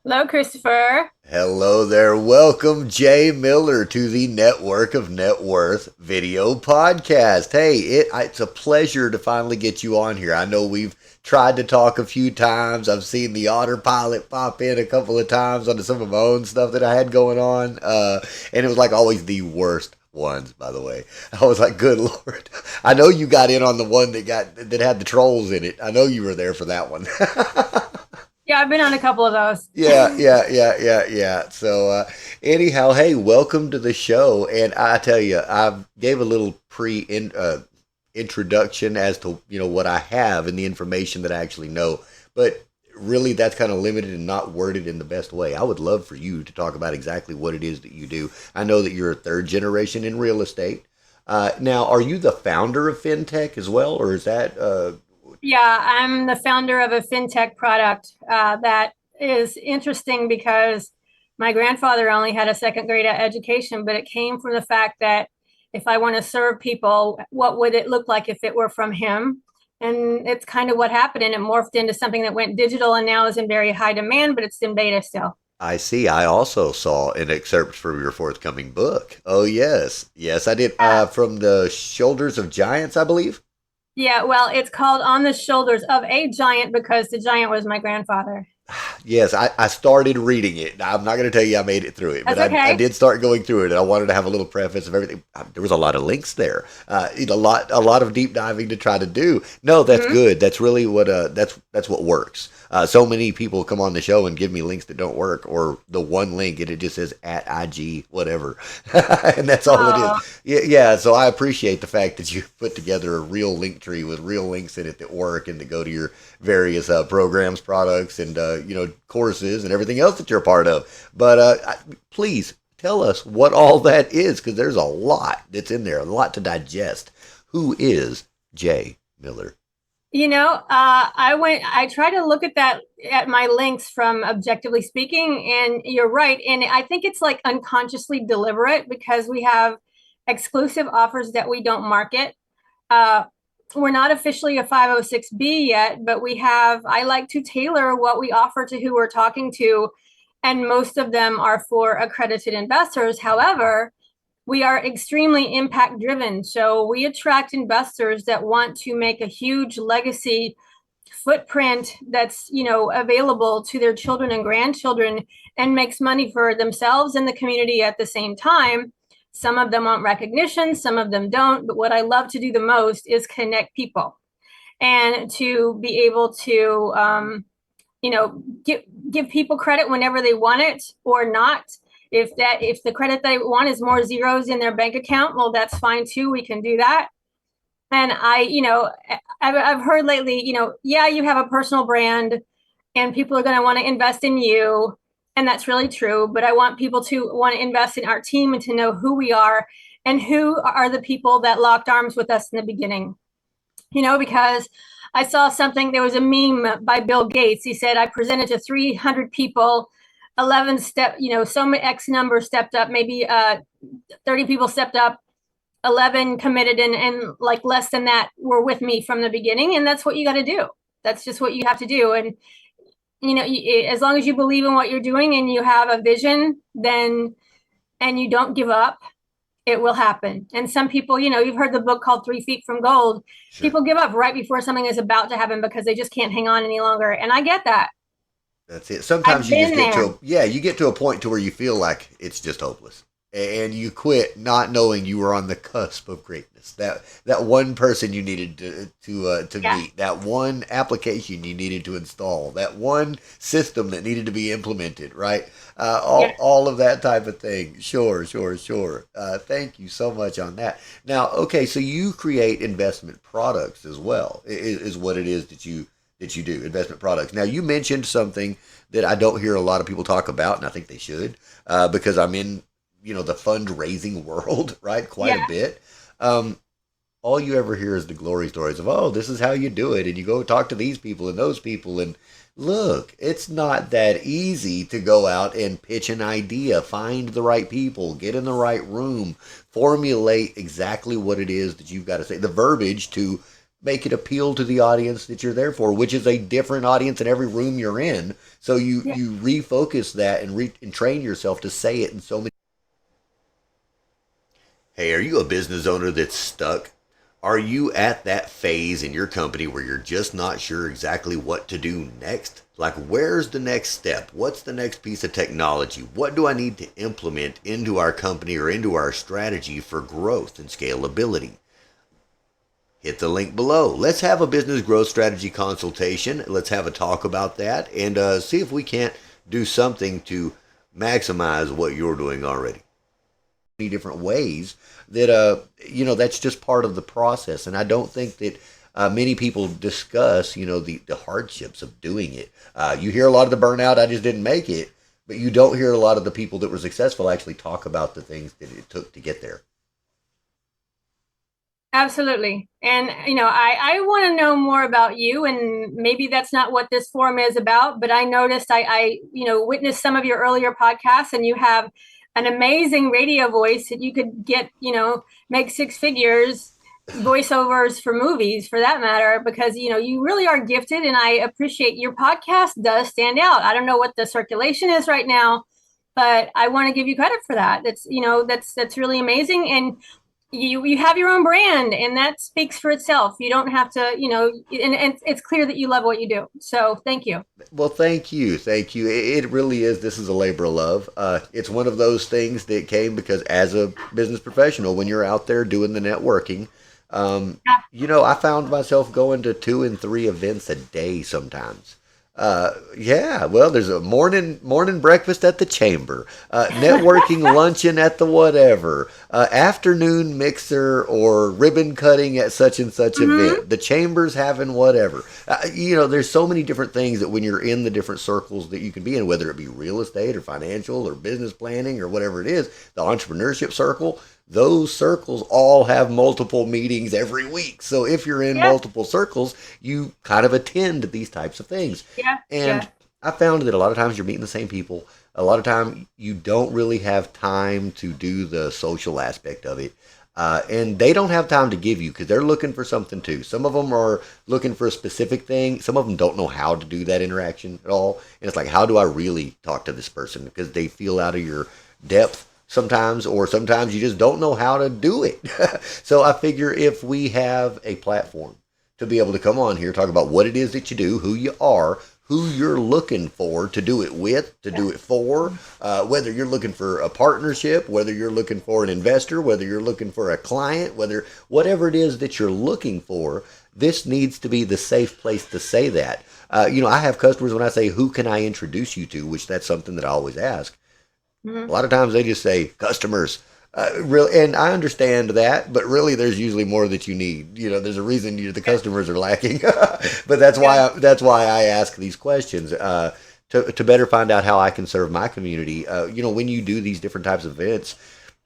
Hello, Christopher. Hello there. Welcome, Jaye Miller, to the Network of Networth video podcast. Hey, it's a pleasure to finally get you on here. I know we've tried to talk a few times. I've seen the autopilot pop in a couple of times onto some of my own stuff that I had going on. And it was like always the worst ones, by the way. I was like, good Lord. I know you got in on the one that had the trolls in it. I know you were there for that one. Yeah, I've been on a couple of those. Yeah. So, anyhow, hey, welcome to the show. And I tell you, I gave a little introduction as to what I have and the information that I actually know, but really that's kind of limited and not worded in the best way. I would love for you to talk about exactly what it is that you do. I know that you're a third generation in real estate. Now, are you the founder of FinTech as well, or is that Yeah, I'm the founder of a fintech product that is interesting because my grandfather only had a second grade education, but it came from the fact that if I want to serve people, what would it look like if it were from him? And it's kind of what happened, and it morphed into something that went digital and now is in very high demand, but it's in beta still. I see. I also saw an excerpt from your forthcoming book. Oh, yes. Yes, I did. From the Shoulders of Giants, I believe. Yeah, well, it's called On the Shoulders of a Giant because the giant was my grandfather. Yes, I started reading it. I'm not going to tell you I made it through it, but That's I okay. did start going through it, and I wanted to have a little preface of everything. There was a lot of links there, a lot of deep diving to try to do. No, that's Mhm. good. That's really that's what works. So many people come on the show and give me links that don't work, or the one link and it just says at IG whatever, and that's all it is. Oh, Yeah. So I appreciate the fact that you put together a real link tree with real links in it that work and that go to your various programs, products, and courses and everything else that you're a part of. But please tell us what all that is, because there's a lot that's in there, a lot to digest. Who is Jaye Miller? I try to look at at my links from Objectively Speaking, and you're right. And I think it's like unconsciously deliberate because we have exclusive offers that we don't market. Uh, we're not officially a 506B yet, but I like to tailor what we offer to who we're talking to. And most of them are for accredited investors. However, we are extremely impact driven. So we attract investors that want to make a huge legacy footprint that's, available to their children and grandchildren and makes money for themselves and the community at the same time. Some of them want recognition, some of them don't. But what I love to do the most is connect people and to be able to, you know, give give people credit whenever they want it or not. If the credit they want is more zeros in their bank account, well, that's fine too. We can do that. And I've heard lately, yeah, you have a personal brand, and people are going to want to invest in you, and that's really true. But I want people to want to invest in our team and to know who we are and who are the people that locked arms with us in the beginning. Because I saw something, there was a meme by Bill Gates. He said, I presented to 300 people, 11 step, some X number stepped up, maybe 30 people stepped up, 11 committed, and like less than that were with me from the beginning. And that's what you got to do. That's just what you have to do. And, as long as you believe in what you're doing and you have a vision, then, and you don't give up, it will happen. And some people, you've heard the book called 3 Feet from Gold. Sure. People give up right before something is about to happen because they just can't hang on any longer. And I get that. That's it. Sometimes I've you just been get there. you get to a point to where you feel like it's just hopeless, and you quit, not knowing you were on the cusp of greatness. That one person you needed to Yeah. meet, that one application you needed to install, that one system that needed to be implemented, right? Yeah. All of that type of thing. Sure. Thank you so much on that. Now, okay, so you create investment products as well, is what it is that you do, investment products. Now, you mentioned something that I don't hear a lot of people talk about, and I think they should, because I'm in, the fundraising world, right, quite a Yeah. bit. Um, all you ever hear is the glory stories of, oh, this is how you do it, and you go talk to these people and those people, and look, it's not that easy to go out and pitch an idea, find the right people, get in the right room, formulate exactly what it is that you've got to say, the verbiage to make it appeal to the audience that you're there for, which is a different audience in every room you're in. So you refocus that and train yourself to say it in so many. Hey, are you a business owner that's stuck? Are you at that phase in your company where you're just not sure exactly what to do next? Like, where's the next step? What's the next piece of technology? What do I need to implement into our company or into our strategy for growth and scalability? Hit the link below. Let's have a business growth strategy consultation. Let's have a talk about that and see if we can't do something to maximize what you're doing already. Many different ways that that's just part of the process, and I don't think that many people discuss the hardships of doing it. You hear a lot of the burnout, I just didn't make it, but you don't hear a lot of the people that were successful actually talk about the things that it took to get there. Absolutely. And, I want to know more about you, and maybe that's not what this forum is about, but I noticed I witnessed some of your earlier podcasts, and you have an amazing radio voice that you could get, make six figures voiceovers for movies for that matter, because, you really are gifted, and I appreciate your podcast does stand out. I don't know what the circulation is right now, but I want to give you credit for that. That's really amazing. And you have your own brand, and that speaks for itself. You don't have to, and it's clear that you love what you do. So thank you. Well, thank you. It really is. This is a labor of love. It's one of those things that came because as a business professional, when you're out there doing the networking, I found myself going to 2 and 3 events a day sometimes. Yeah, well, there's a morning breakfast at the chamber, networking luncheon at the whatever, afternoon mixer or ribbon cutting at such and such event. The chamber's having whatever. There's so many different things that when you're in the different circles that you can be in, whether it be real estate or financial or business planning or whatever it is, the entrepreneurship circle. Those circles all have multiple meetings every week. So if you're in multiple circles, you kind of attend these types of things. And I found that a lot of times you're meeting the same people. A lot of time you don't really have time to do the social aspect of it. And they don't have time to give you because they're looking for something too. Some of them are looking for a specific thing. Some of them don't know how to do that interaction at all. And it's like, how do I really talk to this person? Because they feel out of your depth sometimes, or sometimes you just don't know how to do it. So I figure if we have a platform to be able to come on here, talk about what it is that you do, who you are, who you're looking for to do it with, to do it for, whether you're looking for a partnership, whether you're looking for an investor, whether you're looking for a client, whatever it is that you're looking for, this needs to be the safe place to say that. I have customers when I say, who can I introduce you to, which that's something that I always ask. A lot of times they just say customers, really, and I understand that, but really there's usually more that you need. There's a reason the customers are lacking, but that's why I ask these questions to better find out how I can serve my community. When you do these different types of events,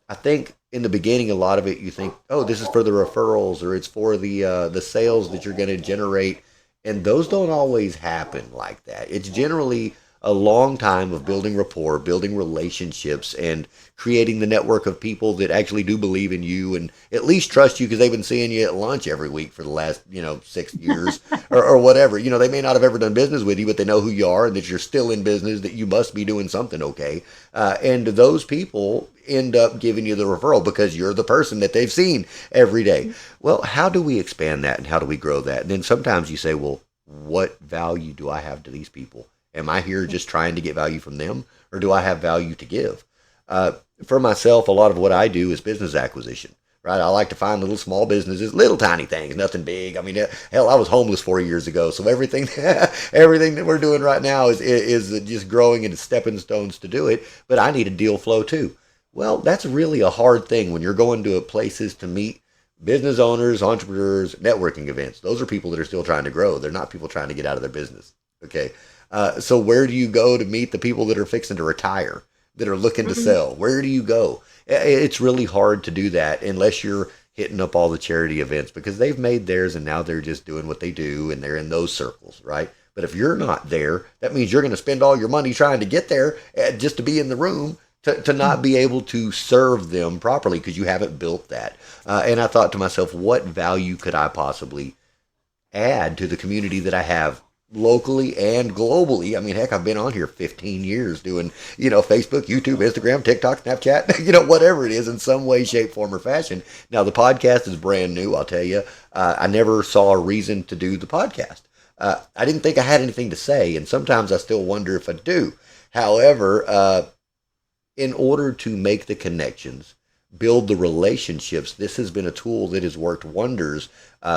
I think in the beginning a lot of it you think, oh, this is for the referrals or it's for the sales that you're going to generate, and those don't always happen like that. It's generally a long time of building rapport, building relationships, and creating the network of people that actually do believe in you and at least trust you because they've been seeing you at lunch every week for the last, 6 years or whatever. They may not have ever done business with you, but they know who you are and that you're still in business, that you must be doing something okay. And those people end up giving you the referral because you're the person that they've seen every day. Well, how do we expand that and how do we grow that? And then sometimes you say, well, what value do I have to these people? Am I here just trying to get value from them, or do I have value to give? For myself, a lot of what I do is business acquisition, right? I like to find little small businesses, little tiny things, nothing big. I mean, hell, I was homeless 4 years ago, so everything that we're doing right now is just growing into stepping stones to do it. But I need a deal flow too. Well, that's really a hard thing when you're going to places to meet business owners, entrepreneurs, networking events. Those are people that are still trying to grow. They're not people trying to get out of their business. Okay. So where do you go to meet the people that are fixing to retire, that are looking to sell? Where do you go? It's really hard to do that unless you're hitting up all the charity events because they've made theirs and now they're just doing what they do and they're in those circles, right? But if you're not there, that means you're going to spend all your money trying to get there just to be in the room to not be able to serve them properly because you haven't built that. And I thought to myself, what value could I possibly add to the community that I have locally and globally. I mean, heck, I've been on here 15 years doing, Facebook, YouTube, Instagram, TikTok, Snapchat, whatever it is in some way, shape, form, or fashion. Now, the podcast is brand new, I'll tell you. I never saw a reason to do the podcast. I didn't think I had anything to say, and sometimes I still wonder if I do. However, in order to make the connections, build the relationships, this has been a tool that has worked wonders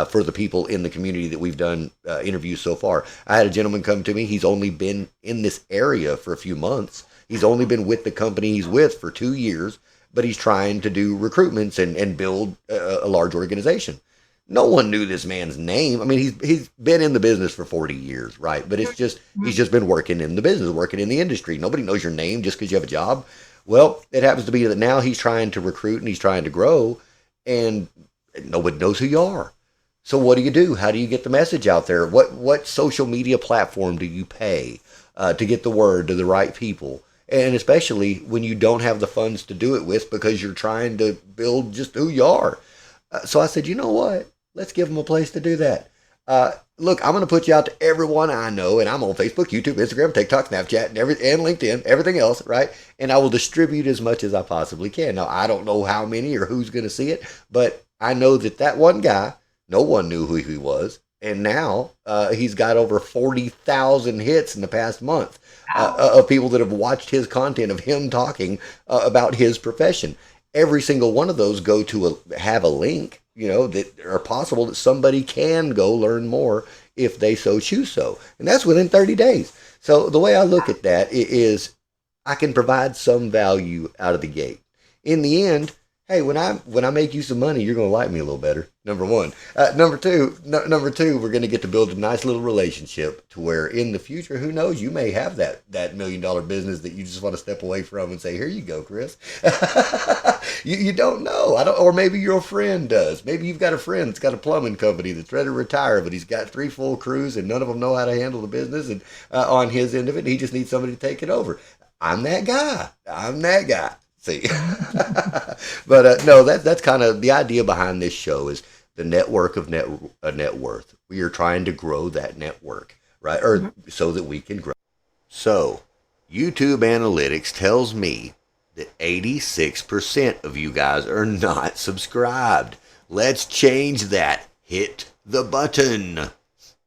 for the people in the community that we've done interviews so far. I had a gentleman come to me. He's only been in this area for a few months. He's only been with the company he's with for 2 years, but he's trying to do recruitments and build a large organization. No one knew this man's name. I mean, he's been in the business for 40 years, right? But it's just he's just been working in the business, working in the industry. Nobody knows your name just because you have a job. Well, it happens to be that now he's trying to recruit and he's trying to grow, and nobody knows who you are. So what do you do? How do you get the message out there? What social media platform do you pay to get the word to the right people? And especially when you don't have the funds to do it with because you're trying to build just who you are. So I said, you know what? Let's give them a place to do that. Look, I'm going to put you out to everyone I know, and I'm on Facebook, YouTube, Instagram, TikTok, Snapchat, and LinkedIn, everything else, right? And I will distribute as much as I possibly can. Now, I don't know how many or who's going to see it, but I know that one guy, no one knew who he was, and now he's got over 40,000 hits in the past month of people that have watched his content of him talking about his profession. Every single one of those go to have a link, that are possible that somebody can go learn more if they so choose so. And that's within 30 days. So the way I look at that is I can provide some value out of the gate. In the end, hey, when I make you some money, you're going to like me a little better. Number one. Number two, we're going to get to build a nice little relationship to where in the future, who knows, you may have that $1 million business that you just want to step away from and say, here you go, Chris. you don't know. Or maybe your friend does. Maybe you've got a friend that's got a plumbing company that's ready to retire, but he's got 3 full crews and none of them know how to handle the business and on his end of it, and he just needs somebody to take it over. I'm that guy. See, but no, that's kind of the idea behind this show is the network of net worth. We are trying to grow that network, right? Or so that we can grow. So YouTube analytics tells me that 86% of you guys are not subscribed. Let's change that. Hit the button.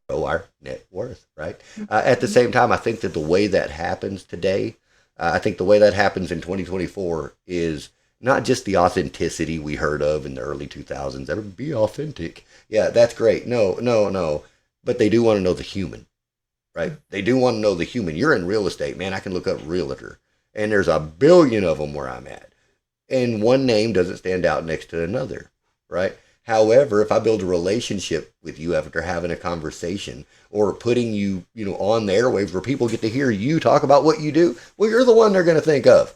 Grow our net worth, right? At the same time, I think that the way that happens today, I think the way that happens in 2024 is not just the authenticity we heard of in the early 2000s. Everybody be authentic. Yeah, that's great. No. But they do want to know the human, right? They do want to know the human. You're in real estate, man. I can look up realtor, and there's a billion of them where I'm at. And one name doesn't stand out next to another, right? However, if I build a relationship with you after having a conversation or putting you, on the airwaves where people get to hear you talk about what you do, well, you're the one they're going to think of.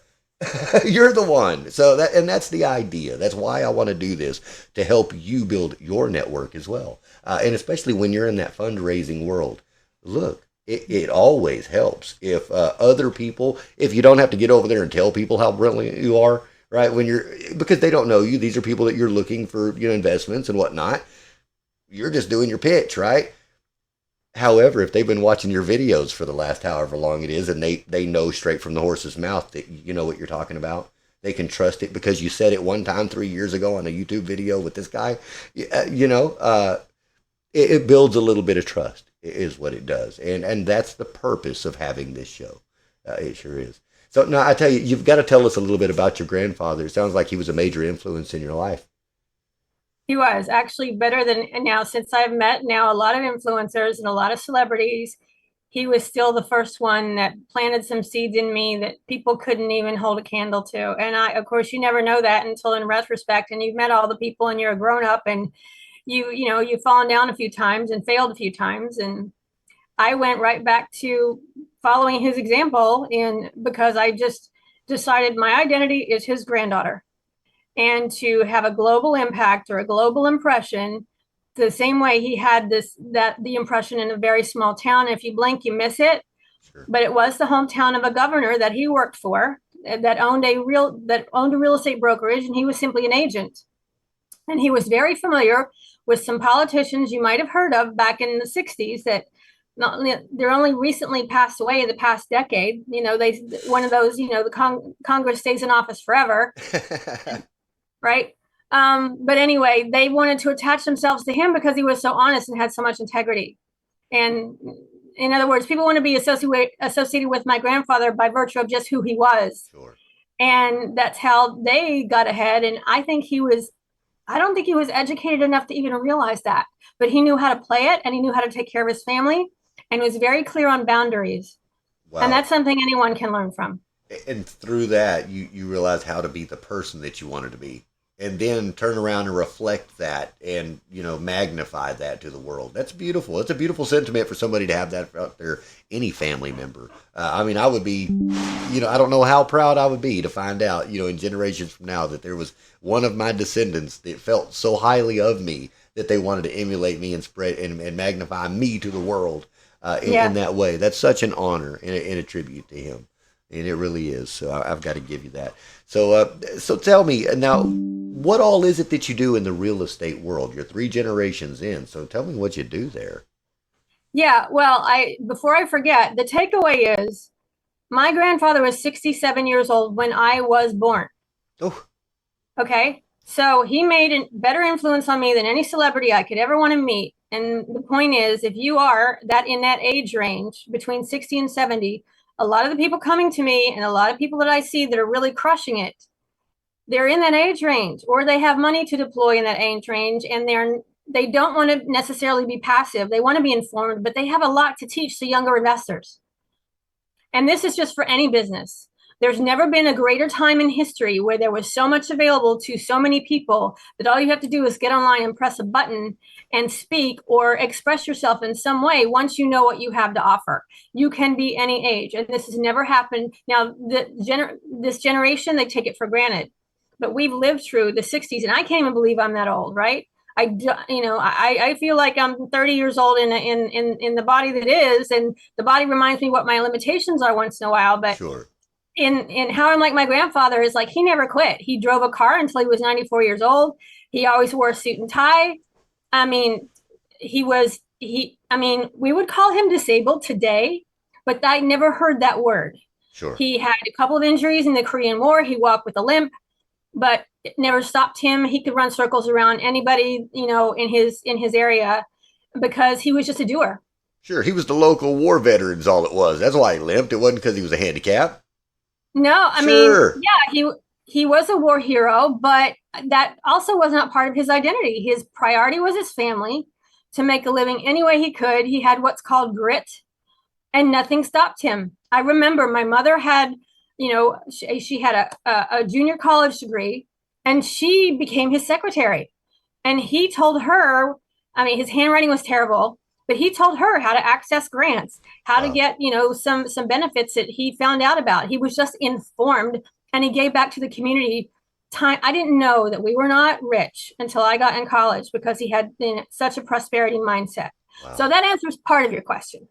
You're the one. So that's the idea. That's why I want to do this, to help you build your network as well. And especially when you're in that fundraising world, look, it always helps if other people, if you don't have to get over there and tell people how brilliant you are, right? Because they don't know you. These are people that you're looking for, investments and whatnot. You're just doing your pitch, right? However, if they've been watching your videos for the last however long it is, and they know straight from the horse's mouth that you know what you're talking about, they can trust it because you said it one time 3 years ago on a YouTube video with this guy, it builds a little bit of trust is what it does. And that's the purpose of having this show. It sure is. So now I tell you, you've got to tell us a little bit about your grandfather. It sounds like he was a major influence in your life. He was actually better than now since I've met now a lot of influencers and a lot of celebrities. He was still the first one that planted some seeds in me that people couldn't even hold a candle to. And of course, you never know that until in retrospect, and you've met all the people and you're a grown up and you've fallen down a few times and failed a few times. And I went right back to following his example, and because I just decided my identity is his granddaughter, and to have a global impact or a global impression the same way he had the impression in a very small town. If you blink, you miss it. Sure. But it was the hometown of a governor that he worked for that owned a real estate brokerage, and he was simply an agent. And he was very familiar with some politicians you might have heard of back in the 60s that they're only recently passed away in the past decade. One of those, the Congress stays in office forever, right? But anyway, they wanted to attach themselves to him because he was so honest and had so much integrity. And in other words, people want to be associated with my grandfather by virtue of just who he was. Sure. And that's how they got ahead. And I don't think he was educated enough to even realize that, but he knew how to play it and he knew how to take care of his family and was very clear on boundaries. Wow. And that's something anyone can learn from. And through that, you realize how to be the person that you wanted to be, and then turn around and reflect that and, magnify that to the world. That's beautiful. It's a beautiful sentiment for somebody to have that out there, any family member. I would be, I don't know how proud I would be to find out, in generations from now that there was one of my descendants that felt so highly of me that they wanted to emulate me and spread and magnify me to the world in that way. That's such an honor and a tribute to him. And it really is. So I've got to give you that. So tell me now, what all is it that you do in the real estate world? You're 3 generations in. So tell me what you do there. Yeah. Well, before I forget, the takeaway is my grandfather was 67 years old when I was born. Oh. Okay. So he made a better influence on me than any celebrity I could ever want to meet. And the point is, if you are in that age range between 60 and 70, a lot of the people coming to me and a lot of people that I see that are really crushing it, they're in that age range, or they have money to deploy in that age range, and they don't want to necessarily be passive. They want to be informed, but they have a lot to teach the younger investors. And this is just for any business. There's never been a greater time in history where there was so much available to so many people that all you have to do is get online and press a button and speak or express yourself in some way once you know what you have to offer. You can be any age, and this has never happened. Now, this generation, they take it for granted, but we've lived through the 60s, and I can't even believe I'm that old, right? I feel like I'm 30 years old in the body that is, and the body reminds me what my limitations are once in a while, but sure. In how I'm like my grandfather is like, he never quit. He drove a car until he was 94 years old. He always wore a suit and tie. I mean, we would call him disabled today, but I never heard that word. Sure. He had a couple of injuries in the Korean War. He walked with a limp, but it never stopped him. He could run circles around anybody, in his area because he was just a doer. Sure. He was the local war veteran is all it was. That's why he limped. It wasn't because he was a handicap. No, I mean, yeah, he was a war hero, but that also was not part of his identity. His priority was his family, to make a living any way he could. He had what's called grit, and nothing stopped him. I remember my mother had, she had a junior college degree, and she became his secretary. And he told her, his handwriting was terrible, but he told her how to access grants, how to get, some benefits that he found out about. He was just informed, and he gave back to the community time. I didn't know that we were not rich until I got in college because he had such a prosperity mindset. Wow. So that answers part of your question.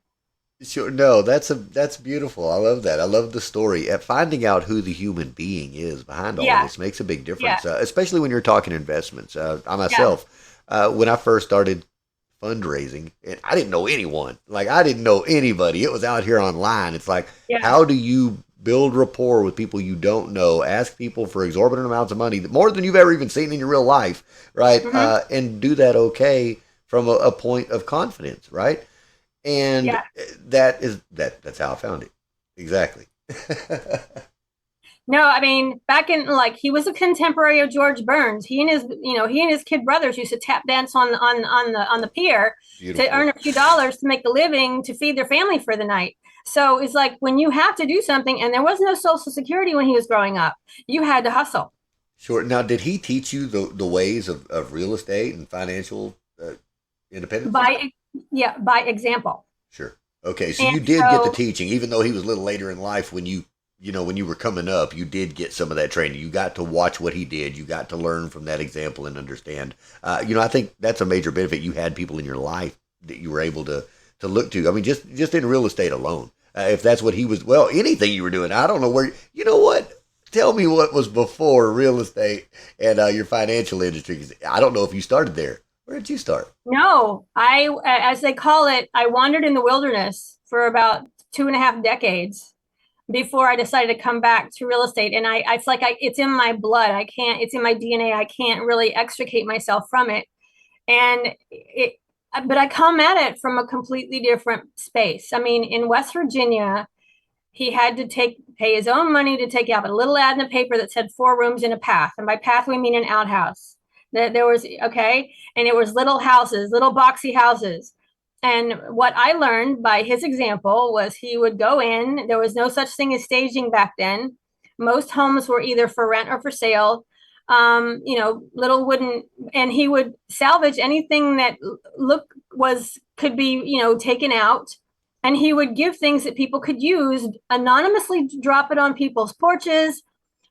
Sure. No, that's beautiful. I love that. I love the story. Finding out who the human being is behind all of this makes a big difference, especially when you're talking investments. I myself, when I first started fundraising, and I didn't know anyone. Like, I didn't know anybody. It was out here online. It's like, how do you build rapport with people you don't know? Ask people for exorbitant amounts of money, more than you've ever even seen in your real life, right? Mm-hmm. And do that from a point of confidence, right? And that's how I found it. Exactly. No, back in he was a contemporary of George Burns. He and his kid brothers used to tap dance on the pier. Beautiful. To earn a few dollars to make a living to feed their family for the night. So it's like when you have to do something, and there was no Social Security when he was growing up, you had to hustle. Sure. Now, did he teach you the ways of real estate and financial independence? By example. Sure. Okay, so you did get the teaching, even though he was a little later in life when you were coming up, you did get some of that training. You got to watch what he did. You got to learn from that example and understand. I think that's a major benefit. You had people in your life that you were able to look to. Just in real estate alone. If that's what he was, anything you were doing. I don't know where, what? Tell me what was before real estate and your financial industry. I don't know if you started there Where did you start? No, as they call it, I wandered in the wilderness for about 2.5 decades before I decided to come back to real estate. And it's like it's in my blood. I can't, it's in my DNA. I can't really extricate myself from it. And but I come at it from a completely different space. I mean, in West Virginia, he had to pay his own money to take out a little ad in the paper that said 4 rooms and a path. And by path, we mean an outhouse. There was, okay. And it was little houses, little boxy houses. And what I learned by his example was he would go in, there was no such thing as staging back then. Most homes were either for rent or for sale. Little wooden, and he would salvage anything that could be, taken out, and he would give things that people could use anonymously, drop it on people's porches,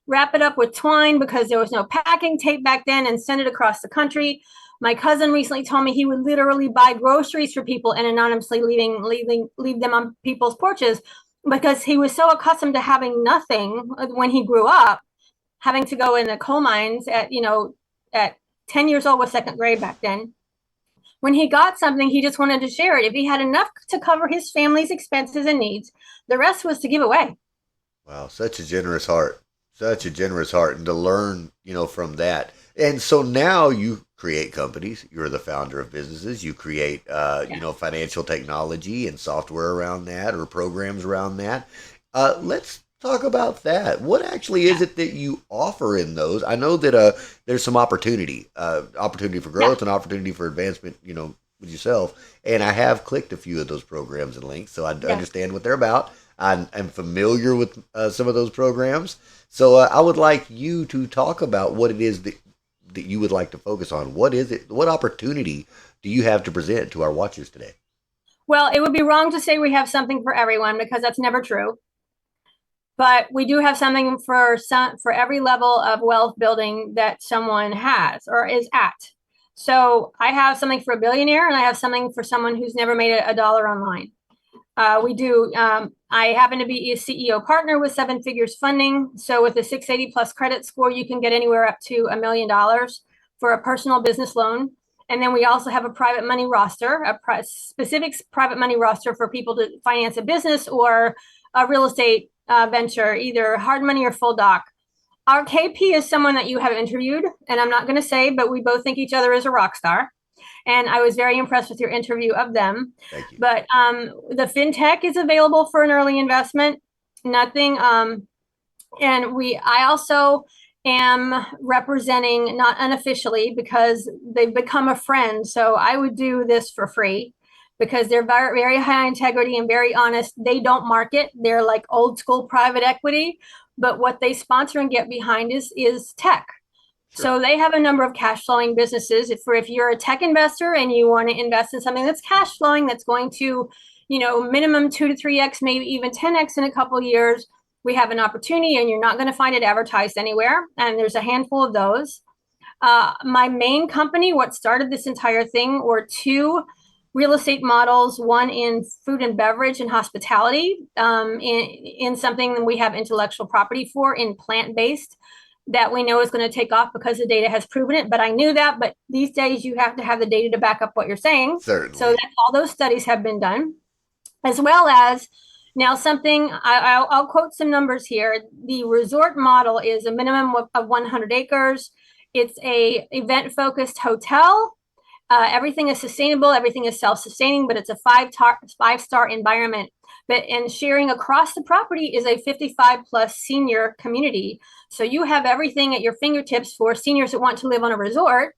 wrap it up with twine because there was no packing tape back then, and send it across the country. My cousin recently told me he would literally buy groceries for people and anonymously leave them on people's porches because he was so accustomed to having nothing when he grew up, having to go in the coal mines at 10 years old with second grade back then. When he got something, he just wanted to share it. If he had enough to cover his family's expenses and needs, the rest was to give away. Wow, such a generous heart. Such a generous heart. And to learn, from that. And so now you create companies. You're the founder of businesses. You create, financial technology and software around that or programs around that. Let's talk about that. What actually is it that you offer in those? I know that there's some opportunity for growth and opportunity for advancement, with yourself. And I have clicked a few of those programs and links, so I understand what they're about. I'm familiar with some of those programs. So I would like you to talk about what it is that you would like to focus on. What is it? What opportunity do you have to present to our watchers today? Well, it would be wrong to say we have something for everyone because that's never true. But we do have something for every level of wealth building that someone has or is at. So I have something for a billionaire, and I have something for someone who's never made a dollar online. We do. I happen to be a CEO partner with Seven Figures Funding. So with a 680 plus credit score, you can get anywhere up to $1 million for a personal business loan. And then we also have a private money roster, specific private money roster for people to finance a business or a real estate venture, either hard money or full doc. Our KP is someone that you have interviewed, and I'm not going to say, but we both think each other is a rock star. And I was very impressed with your interview of them. Thank you. But the fintech is available for an early investment. Nothing. I also am representing, not unofficially, because they've become a friend. So I would do this for free because they're very, very high integrity and very honest. They don't market. They're like old school private equity, but what they sponsor and get behind is tech. Sure. So they have a number of cash flowing businesses. If you're a tech investor and you want to invest in something that's cash flowing, that's going to, minimum 2 to 3x, maybe even 10x in a couple of years, we have an opportunity, and you're not going to find it advertised anywhere. And there's a handful of those. My main company, what started this entire thing, were two real estate models, one in food and beverage and hospitality, in something we have intellectual property for, in plant-based, that we know is going to take off because the data has proven it. But I knew that. But these days, you have to have the data to back up what you're saying. Certainly. So that all those studies have been done, as well as now something. I'll quote some numbers here. The resort model is a minimum of 100 acres. It's a event-focused hotel. Everything is sustainable. Everything is self-sustaining, but it's a five-star environment. And sharing across the property is a 55 plus senior community. So you have everything at your fingertips for seniors that want to live on a resort.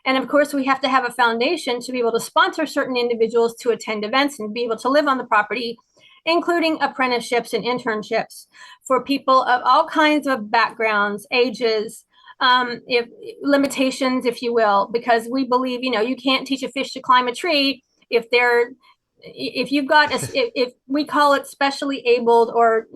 And of course, we have to have a foundation to be able to sponsor certain individuals to attend events and be able to live on the property, including apprenticeships and internships for people of all kinds of backgrounds, ages, if limitations, if you will, because we believe, you can't teach a fish to climb a tree if you've got if we call it specially abled, or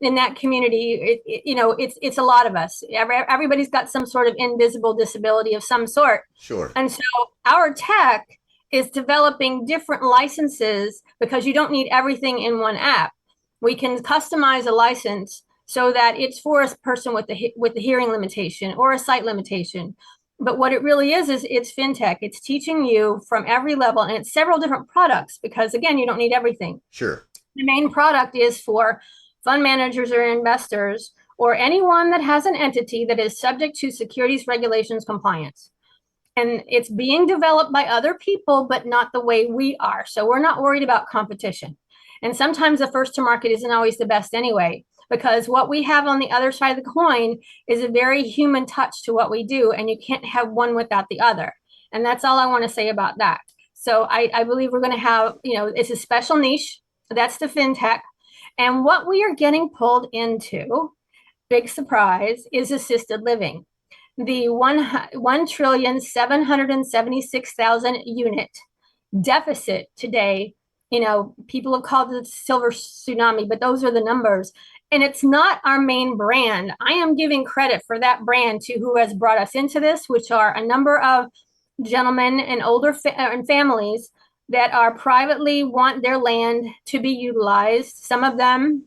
in that community, it's a lot of us. Everybody's got some sort of invisible disability of some sort. Sure. And so our tech is developing different licenses because you don't need everything in one app. We can customize a license so that it's for a person with the hearing limitation or a sight limitation, But what it really is it's fintech. It's teaching you from every level, and it's several different products because, again, you don't need everything. Sure. The main product is for fund managers or investors or anyone that has an entity that is subject to securities regulations compliance. And it's being developed by other people, but not the way we are. So we're not worried about competition. And sometimes the first to market isn't always the best anyway, because what we have on the other side of the coin is a very human touch to what we do, and you can't have one without the other. And that's all I want to say about that. So I believe we're going to have, it's a special niche. That's the fintech. And what we are getting pulled into, big surprise, is assisted living. The 1,776,000 unit deficit today, people have called it the silver tsunami, but those are the numbers. And it's not our main brand. I am giving credit for that brand to who has brought us into this, which are a number of gentlemen and older and families that are privately want their land to be utilized, some of them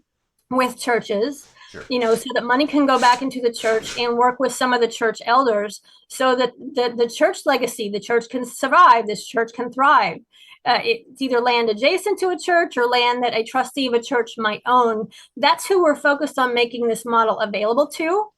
with churches, Sure. so that money can go back into the church and work with some of the church elders so that the church legacy, the church can survive, this church can thrive. It's either land adjacent to a church or land that a trustee of a church might own. That's who we're focused on making this model available to.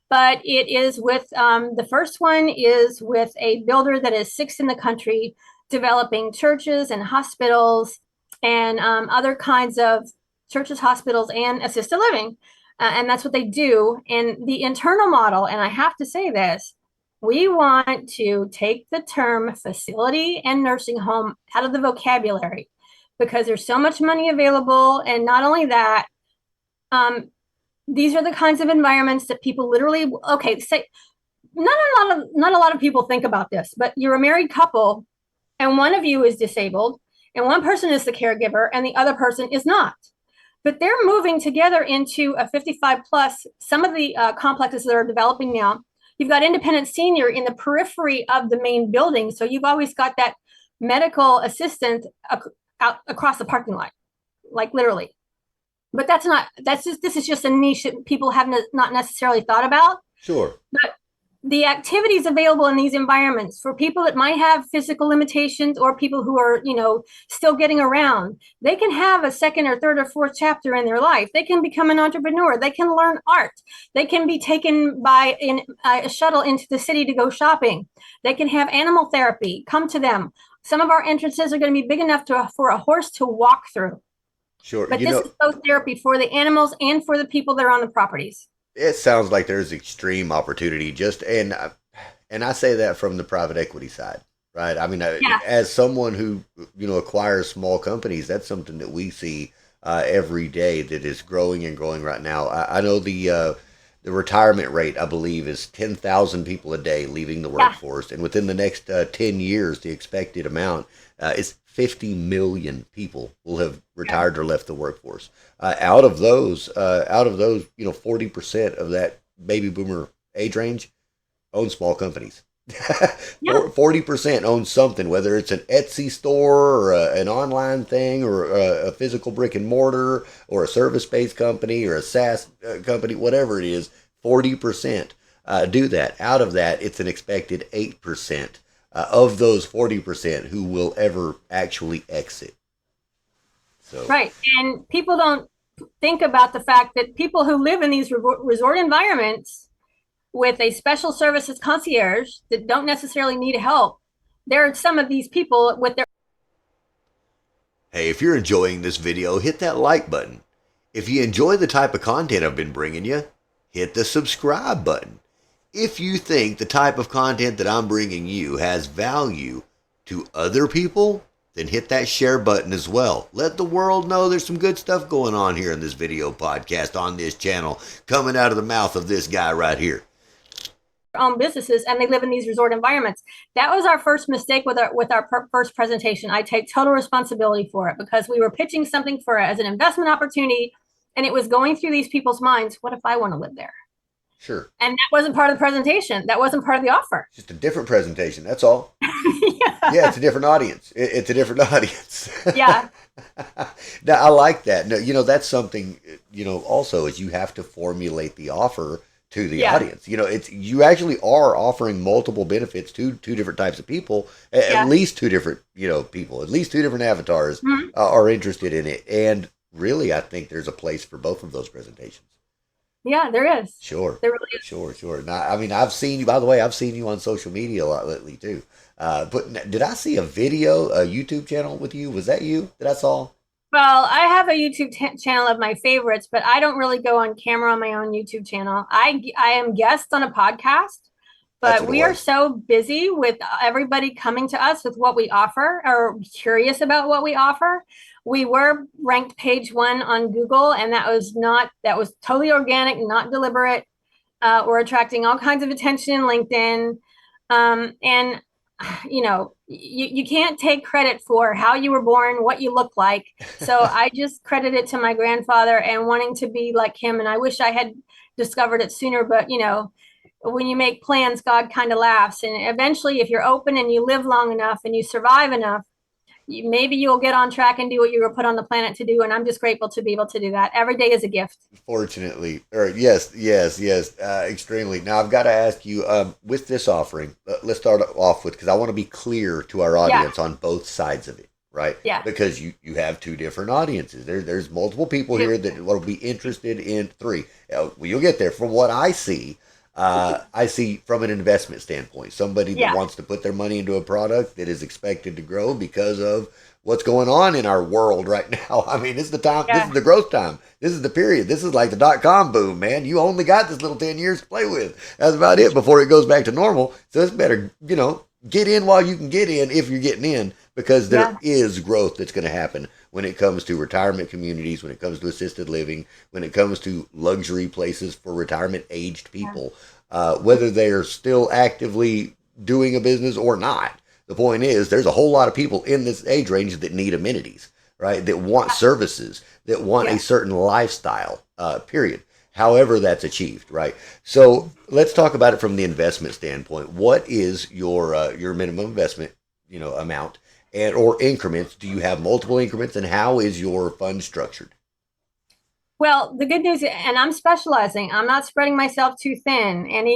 But it is with the first one is with a builder that is sixth in the country, developing churches and hospitals and other kinds of churches, hospitals, and assisted living. And that's what they do. And the internal model, and I have to say this, we want to take the term facility and nursing home out of the vocabulary because there's so much money available. And not only that, these are the kinds of environments that people literally, say, not a lot of people think about this, but you're a married couple and one of you is disabled and one person is the caregiver and the other person is not. But they're moving together into a 55 plus. Some of the complexes that are developing now, you've got independent senior in the periphery of the main building. So you've always got that medical assistant out across the parking lot, like literally. But this is just a niche that people have not necessarily thought about. Sure. But the activities available in these environments for people that might have physical limitations or people who are, still getting around, they can have a second or third or fourth chapter in their life. They can become an entrepreneur. They can learn art. They can be taken by a shuttle into the city to go shopping. They can have animal therapy come to them. Some of our entrances are going to be big enough for a horse to walk through. Sure. But this is both therapy for the animals and for the people that are on the proproperties. It sounds like there's extreme opportunity and I say that from the private equity side, right? I mean, Yeah. as someone who, acquires small companies, that's something that we see every day that is growing and growing right now. I know the retirement rate, I believe, is 10,000 people a day leaving the workforce. And within the next 10 years, the expected amount is 50 million people will have retired or left the workforce. Out of those, 40% of that baby boomer age range own small companies. Yeah. 40% own something, whether it's an Etsy store or an online thing or a physical brick and mortar or a service-based company or a SaaS company, whatever it is, 40% do that. Out of that, it's an expected 8% of those 40% who will ever actually exit. So Right. And people don't think about the fact that people who live in these resort environments with a special services concierge that don't necessarily need help, there are some of these people with their. hey, if you're enjoying this video, hit that like button. If you enjoy the type of content I've been bringing you, hit the subscribe button. If you think the type of content that I'm bringing you has value to other people, then hit that share button as well. Let the world know there's some good stuff going on here in this video podcast on this channel, coming out of the mouth of this guy right here. Own businesses and they live in these resort environments. That was our first mistake with our first presentation. I take total responsibility for it because we were pitching something as an investment opportunity, and it was going through these people's minds. What if I want to live there? Sure. And that wasn't part of the presentation. That wasn't part of the offer. Just a different presentation. That's all. Yeah. Yeah, it's a different audience. It's a different audience. Yeah. Now, I like that. No, that's something, also is you have to formulate the offer to the Yeah. audience. It's you actually are offering multiple benefits to two different types of people, at Yeah. least two different, people, at least two different avatars Mhm. are interested in it. And really, I think there's a place for both of those presentations. Yeah, there is. Sure, There really is. sure. Now, I mean, I've seen you. By the way, I've seen you on social media a lot lately too. Did I see a video, a YouTube channel with you? Was that you that I saw? Well, I have a YouTube channel of my favorites, but I don't really go on camera on my own YouTube channel. I am guest on a podcast, That's but what it we are was. so busy with everybody coming to us with what we offer or curious about what we offer. We were ranked page one on Google, and that was totally organic, not deliberate. We're attracting all kinds of attention in LinkedIn. And you can't take credit for how you were born, what you look like. So I just credit it to my grandfather and wanting to be like him. And I wish I had discovered it sooner, but when you make plans, God kind of laughs. And eventually, if you're open and you live long enough and you survive enough, maybe you'll get on track and do what you were put on the planet to do. And I'm just grateful to be able to do that. Every day is a gift. Fortunately, or yes, extremely. Now I've got to ask you, with this offering, let's start off with, because I want to be clear to our Yeah. audience on both sides of it, right? Yeah. Because you have two different audiences. There's multiple people here that will be interested in three. Well, you'll get there. From what I see from an investment standpoint, somebody that Yeah. wants to put their money into a product that is expected to grow because of what's going on in our world right now. I mean, this is the time, this is Yeah. the growth time. This is the period. This is like the .com boom, man. You only got this little 10 years to play with. That's about it before it goes back to normal. So it's better, get in while you can get in if you're getting in, because there Yeah. is growth that's going to happen when it comes to retirement communities, when it comes to assisted living, when it comes to luxury places for retirement aged people, whether they are still actively doing a business or not. The point is, there's a whole lot of people in this age range that need amenities, right? That want services, that want Yeah. a certain lifestyle, period. However, that's achieved, right? So let's talk about it from the investment standpoint. What is your minimum investment, amount, and or increments? Do you have multiple increments, and how is your fund structured? Well, the good news, and I'm specializing, I'm not spreading myself too thin. And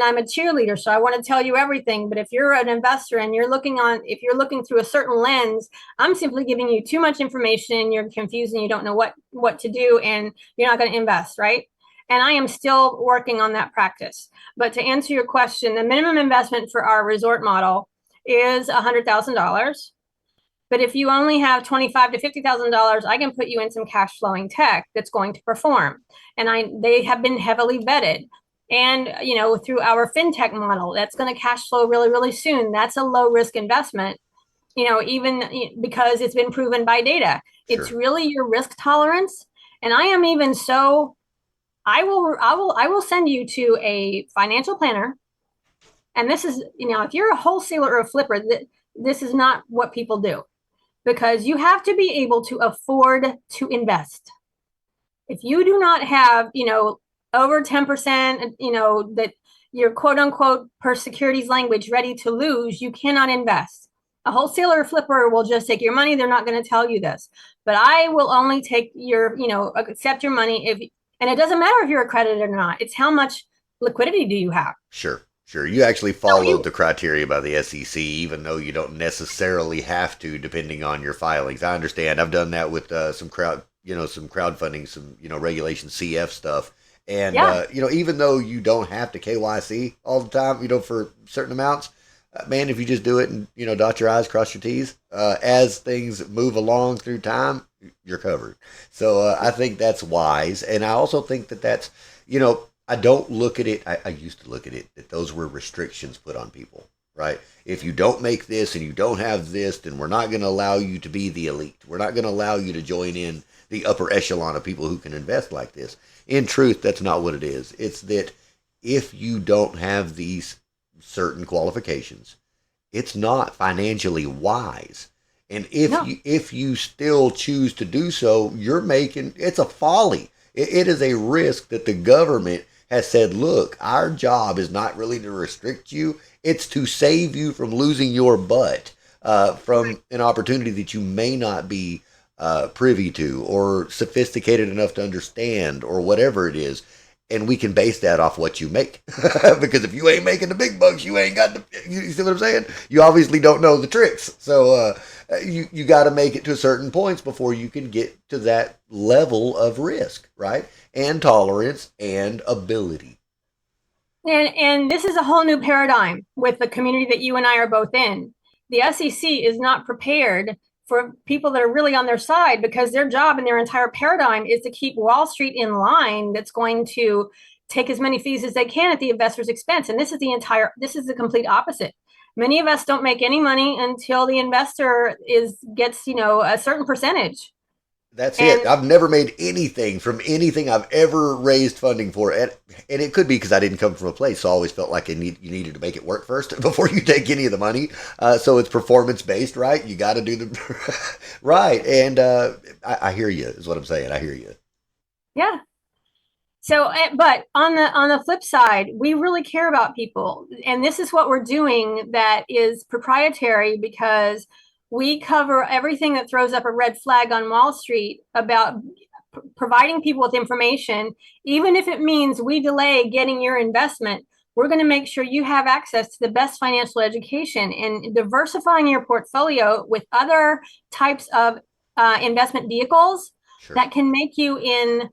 I'm a cheerleader, so I want to tell you everything. But if you're an investor and if you're looking through a certain lens, I'm simply giving you too much information. You're confused and you don't know what to do, and you're not going to invest, right? And I am still working on that practice. But to answer your question, the minimum investment for our resort model is $100,000. But if you only have $25 to $50,000, I can put you in some cash flowing tech that's going to perform. And they have been heavily vetted. And through our fintech model, that's going to cash flow really, really soon. That's a low risk investment. Even because it's been proven by data. It's Sure. really your risk tolerance. And I am even so. I will send you to a financial planner. And this is, if you're a wholesaler or a flipper, this is not what people do, because you have to be able to afford to invest. If you do not have, over 10%, that you're quote unquote per securities language ready to lose, you cannot invest. A wholesaler or flipper will just take your money. They're not going to tell you this, but I will only take accept your money and it doesn't matter if you're accredited or not. It's how much liquidity do you have? Sure, sure. You actually So followed you, the criteria by the SEC, even though you don't necessarily have to, depending on your filings. I understand. I've done that with some crowdfunding, some Regulation CF stuff, and yeah, even though you don't have to KYC all the time, for certain amounts, man, if you just do it and dot your I's, cross your T's, as things move along through time, you're covered. So I think that's wise, and I also think that that's I don't look at it. I used to look at it that those were restrictions put on people, right? If you don't make this and you don't have this, then we're not going to allow you to be the elite. We're not going to allow you to join in the upper echelon of people who can invest like this. In truth, that's not what it is. It's that if you don't have these certain qualifications, it's not financially wise. And no, if you still choose to do so, it's a folly. It is a risk that the government has said, look, our job is not really to restrict you. It's to save you from losing your butt, from an opportunity that you may not be privy to or sophisticated enough to understand or whatever it is. and we can base that off what you make. Because if you ain't making the big bucks, you ain't got the. You see what I'm saying? You obviously don't know the tricks. So you got to make it to certain points before you can get to that level of risk, right? And tolerance and ability. And this is a whole new paradigm with the community that you and I are both in. The SEC is not prepared for people that are really on their side, because their job and their entire paradigm is to keep Wall Street in line, that's going to take as many fees as they can at the investor's expense. And this is the complete opposite. Many of us don't make any money until the investor gets, a certain percentage. That's it. And I've never made anything from anything I've ever raised funding for, and it could be because I didn't come from a place. So I always felt like you needed to make it work first before you take any of the money. So it's performance based, right? You got to do the right. And I hear you. Is what I'm saying. I hear you. yeah. So, but on the flip side, we really care about people, and this is what we're doing that is proprietary, because we cover everything that throws up a red flag on Wall Street about providing people with information, even if it means we delay getting your investment. We're going to make sure you have access to the best financial education, and diversifying your portfolio with other types of investment vehicles Sure. that can make you in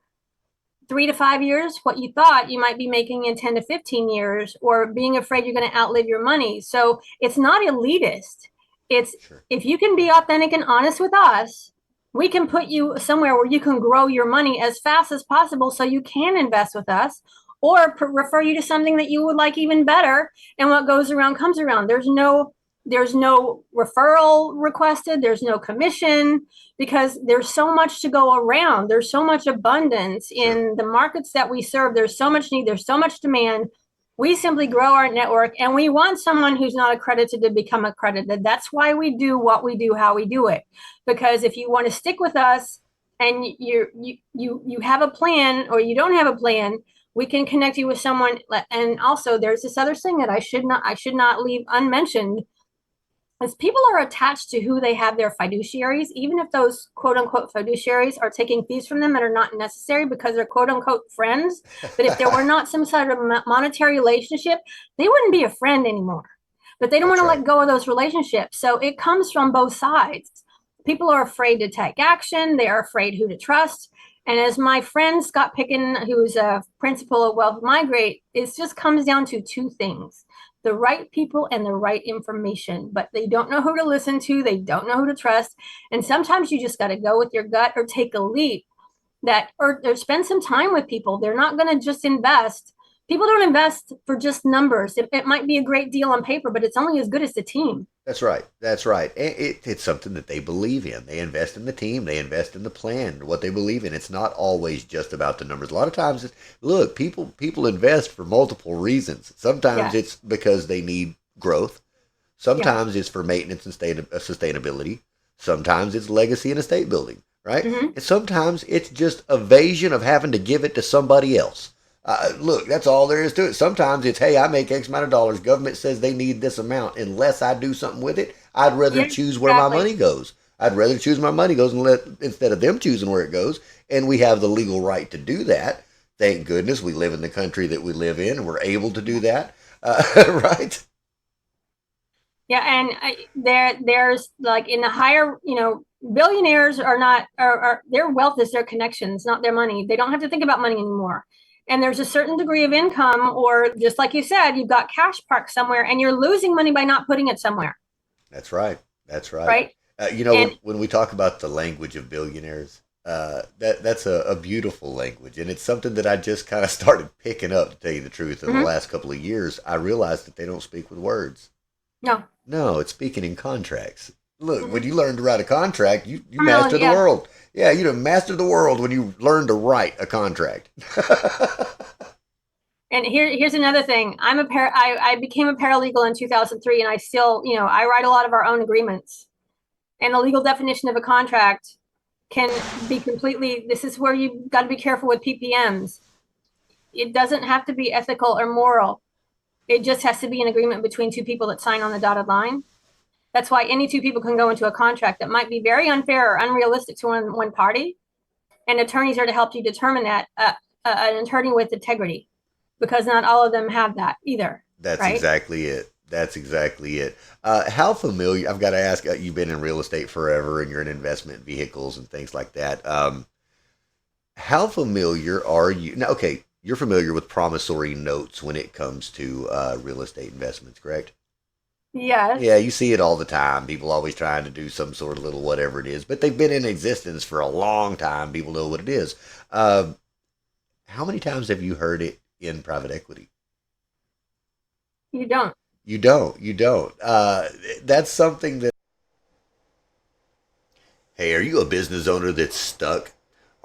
3 to 5 years what you thought you might be making in 10 to 15 years, or being afraid you're going to outlive your money. So it's not elitist. It's, Sure. if you can be authentic and honest with us, we can put you somewhere where you can grow your money as fast as possible so you can invest with us, or refer you to something that you would like even better. And what goes around comes around. There's no referral requested, there's no commission, because there's so much to go around. There's so much abundance Sure. in the markets that we serve. There's so much need, there's so much demand. We simply grow our network, and we want someone who's not accredited to become accredited. That's why we do what we do, how we do it. Because if you want to stick with us and you have a plan, or you don't have a plan, we can connect you with someone. And also, there's this other thing that I should not leave unmentioned, as people are attached to who they have their fiduciaries, even if those quote unquote fiduciaries are taking fees from them that are not necessary because they're quote unquote friends. But if there were not some sort of monetary relationship, they wouldn't be a friend anymore. But they don't want That's to right. let go of those relationships. So it comes from both sides. People are afraid to take action, they are afraid who to trust. And as my friend Scott Picken, who's a principal of Wealth Migrate, it just comes down to two things: the right people and the right information, but they don't know who to listen to. They don't know who to trust. And sometimes you just got to go with your gut, or take a leap, or spend some time with people. They're not going to just invest. People don't invest for just numbers. It might be a great deal on paper, but it's only as good as the team. That's right. That's right. It's something that they believe in. They invest in the team. They invest in the plan, what they believe in. It's not always just about the numbers. A lot of times, look, people invest for multiple reasons. Sometimes Yeah. it's because they need growth. Yeah. Sometimes it's for maintenance and sustainability. Sometimes it's legacy and estate building, right? Mm-hmm. And sometimes it's just evasion of having to give it to somebody else. Look, that's all there is to it. Sometimes it's, hey, I make X amount of dollars. Government says they need this amount. Unless I do something with it, I'd rather Yeah, choose where my exactly. money goes. I'd rather choose my money goes instead of them choosing where it goes. And we have the legal right to do that. Thank goodness we live in the country that we live in, and we're able to do that. Right? Yeah, and there's like in the higher, billionaires are not are their wealth is their connections, not their money. They don't have to think about money anymore. And there's a certain degree of income, or just like you said, you've got cash parked somewhere, and you're losing money by not putting it somewhere, That's right. That's right. right? When, And when we talk about the language of billionaires, that's a beautiful language, and it's something that I just kind of started picking up. To tell you the truth, in the mhm, last couple of years, I realized that they don't speak with words. no, No, it's speaking in contracts. Look, when mhm. you learn to write a contract, you master Terminology, the yeah. world. Yeah, you master the world when you learn to write a contract. And here's another thing. I became a paralegal in 2003, and I still, I write a lot of our own agreements. And the legal definition of a contract can be completely, this is where you've got to be careful with PPMs. It doesn't have to be ethical or moral. It just has to be an agreement between two people that sign on the dotted line. That's why any two people can go into a contract that might be very unfair or unrealistic to one party. And attorneys are to help you determine that. an attorney with integrity, because not all of them have that either, That's right? exactly it. That's exactly it. How familiar? I've got to ask. You've been in real estate forever, and you're in investment vehicles and things like that. How familiar are you? Now, okay, you're familiar with promissory notes when it comes to real estate investments, correct? Yeah, Yes. you see it all the time. People always trying to do some sort of little whatever it is, but they've been in existence for a long time. People know what it is. Uh, how many times have you heard it in private equity? You don't. You don't. You don't. That's something that. Hey, are you a business owner that's stuck?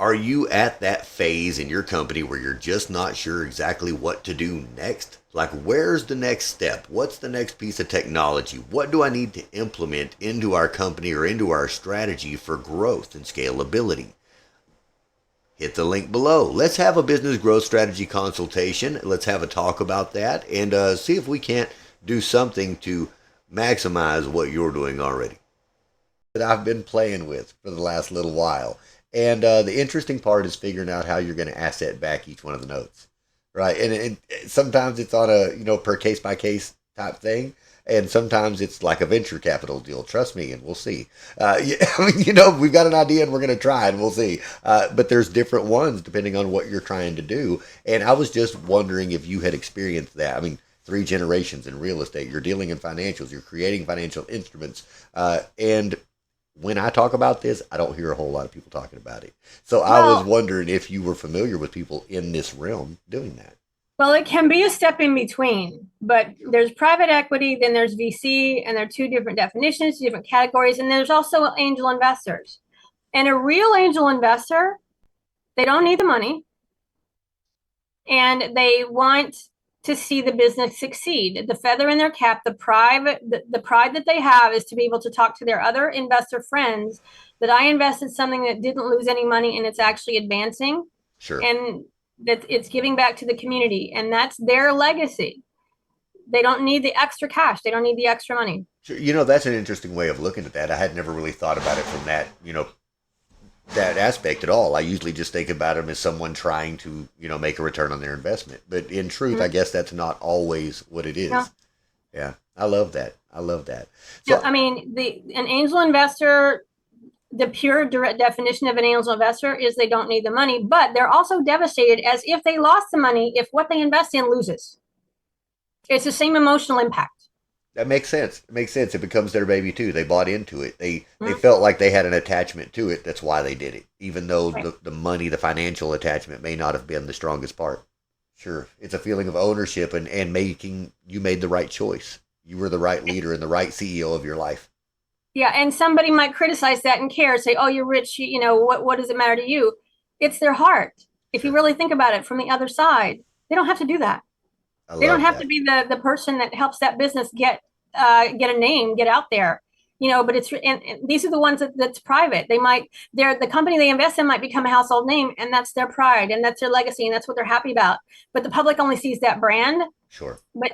Are you at that phase in your company where you're just not sure exactly what to do next? Like, where's the next step? What's the next piece of technology? What do I need to implement into our company or into our strategy for growth and scalability? Hit the link below. Let's have a business growth strategy consultation. Let's have a talk about that and see if we can't do something to maximize what you're doing already. That I've been playing with for the last little while. And the interesting part is figuring out how you're going to asset back each one of the notes, right? And sometimes it's on a per case by case type thing, and sometimes it's like a venture capital deal. Trust me, and we'll see. Yeah, I mean, we've got an idea and we're going to try and we'll see. But there's different ones depending on what you're trying to do. And I was just wondering if you had experienced that. I mean, three generations in real estate. You're dealing in financials. You're creating financial instruments, and when I talk about this, I don't hear a whole lot of people talking about it. So I was Well, wondering if you were familiar with people in this realm doing that. well, it can be a step in between, but there's private equity, then there's VC, and there are two different definitions, two different categories, and there's also angel investors. And a real angel investor, they don't need the money, and they want to see the business succeed. The feather in their cap, the pride that they have is to be able to talk to their other investor friends that I invested something that didn't lose any money and it's actually advancing, Sure. and that it's giving back to the community, and that's their legacy. They don't need the extra cash. They don't need the extra money. Sure. That's an interesting way of looking at that. I had never really thought about it from that aspect at all. I usually just think about them as someone trying to, make a return on their investment. But in truth, I Mm-hmm. guess that's not always what it No, is. Yeah. I love that. I love that. no. So, I mean, the an angel investor, the pure direct definition of an angel investor is they don't need the money, but they're also devastated as if they lost the money if what they invest in loses. It's the same emotional impact. that makes sense. It makes sense. It becomes their baby too. They bought into it. They Mm-hmm. felt like they had an attachment to it. That's why they did it. Even though Right. the money, the financial attachment may not have been the strongest part. Sure. It's a feeling of ownership and making you made the right choice. You were the right leader and the right CEO of your life. Yeah, and somebody might criticize that and care, say, "Oh, you're rich. What does it matter to you?" It's their heart. If you Sure. really think about it from the other side, they don't have to do that. I They don't love have to that. be the person that helps that business get a name, get out there. But and these are the ones that's private. They're the company they invest in might become a household name, and that's their pride and that's their legacy and that's what they're happy about. But the public only sees that brand. Sure. But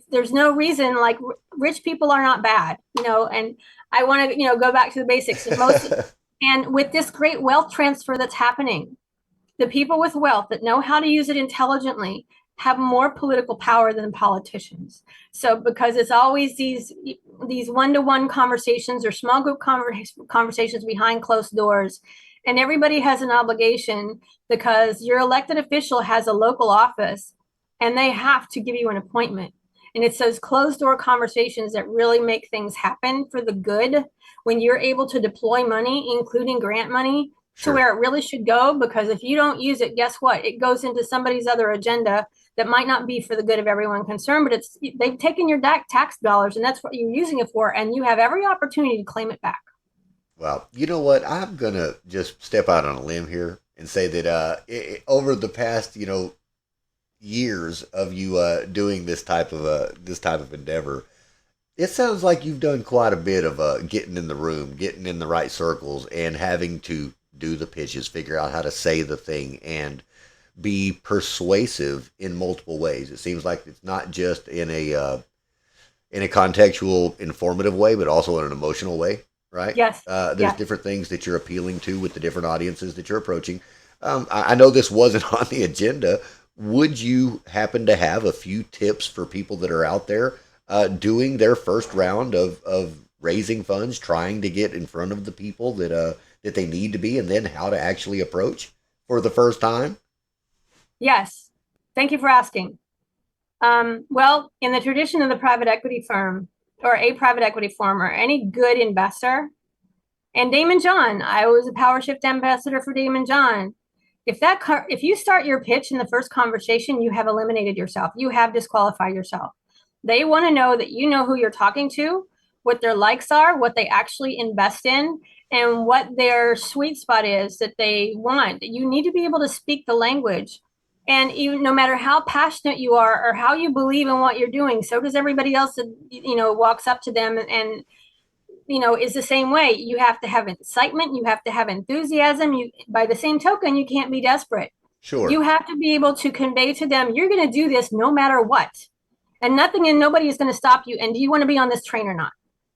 there's no reason, like, rich people are not bad. And I want to go back to the basics. And with this great wealth transfer that's happening, the people with wealth that know how to use it intelligently have more political power than politicians. So because it's always these one-to-one conversations or small group conversations behind closed doors, and everybody has an obligation because your elected official has a local office and they have to give you an appointment. And it's those closed door conversations that really make things happen for the good, when you're able to deploy money, including grant money, to Sure. where it really should go. Because if you don't use it, guess what? It goes into somebody's other agenda that might not be for the good of everyone concerned, but they've taken your tax dollars and that's what you're using it for, and you have every opportunity to claim it back. Well, you know what? I'm gonna just step out on a limb here and say that over the past, years of you doing this type of endeavor, it sounds like you've done quite a bit of getting in the room, getting in the right circles, and having to do the pitches, figure out how to say the thing, and be persuasive in multiple ways. It seems like it's not just in a contextual, informative way, but also in an emotional way, right? Yes. There's Yes. different things that you're appealing to with the different audiences that you're approaching. I know this wasn't on the agenda. Would you happen to have a few tips for people that are out there doing their first round of raising funds, trying to get in front of the people that they need to be, and then how to actually approach for the first time? Yes. Thank you for asking. Well, in the tradition of the private equity firm or a private equity firm or any good investor, and Damon John, I was a Power Shift ambassador for Damon John. If you start your pitch in the first conversation, you have eliminated yourself. You have disqualified yourself. They want to know that you know who you're talking to, what their likes are, what they actually invest in, and what their sweet spot is that they want. You need to be able to speak the language. And even no matter how passionate you are or how you believe in what you're doing, so does everybody else that walks up to them and is the same way. You have to have excitement. You have to have enthusiasm. By the same token, you can't be desperate. Sure. You have to be able to convey to them, you're going to do this no matter what. And nothing and nobody is going to stop you. And do you want to be on this train or not?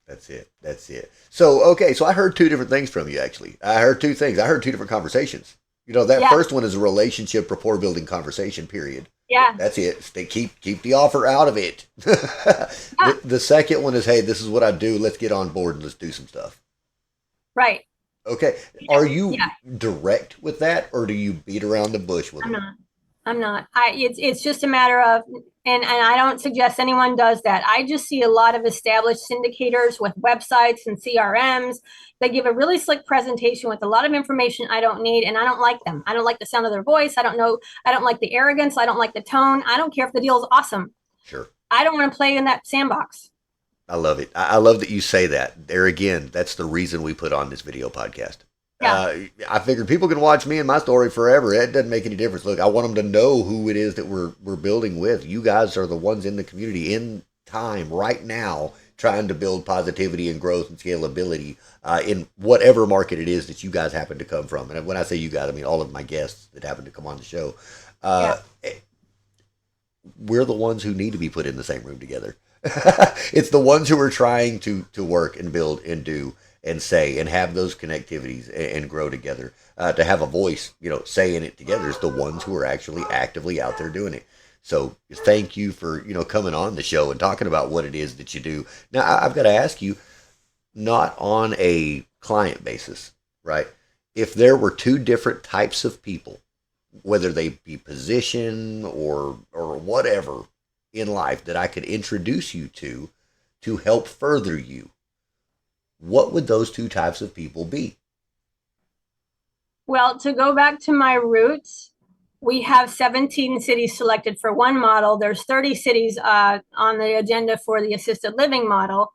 That's it. That's it. So, okay, so I heard two different things from you, actually. I heard two things. I heard two different conversations. That Yeah. first one is a relationship rapport building conversation, period. Yeah. That's it. They keep the offer out of it. Yeah. The second one is, hey, this is what I do. Let's get on board and let's do some stuff. Right. Okay. Are you Yeah. direct with that, or do you beat around the bush with I'm them? not. I'm not. It's just a matter of, and I don't suggest anyone does that. I just see a lot of established syndicators with websites and CRMs. They give a really slick presentation with a lot of information I don't need, and I don't like them. I don't like the sound of their voice. I don't know. I don't like the arrogance. I don't like the tone. I don't care if the deal is awesome. Sure. I don't want to play in that sandbox. I love it. I love that you say that. There again, that's the reason we put on this video podcast. Yeah. I figured people can watch me and my story forever. It doesn't make any difference. Look, I want them to know who it is that we're building with. You guys are the ones in the community in time right now trying to build positivity and growth and scalability in whatever market it is that you guys happen to come from. And when I say you guys, I mean all of my guests that happen to come on the show. Yeah. We're the ones who need to be put in the same room together. It's the ones who are trying to work and build and do and say and have those connectivities and grow together. To have a voice, saying it together is the ones who are actually actively out there doing it. So thank you for coming on the show and talking about what it is that you do. Now I've got to ask you, not on a client basis, right? If there were two different types of people, whether they be position or whatever in life that I could introduce you to help further you, what would those two types of people be? Well, to go back to my roots, we have 17 cities selected for one model. There's 30 cities on the agenda for the assisted living model.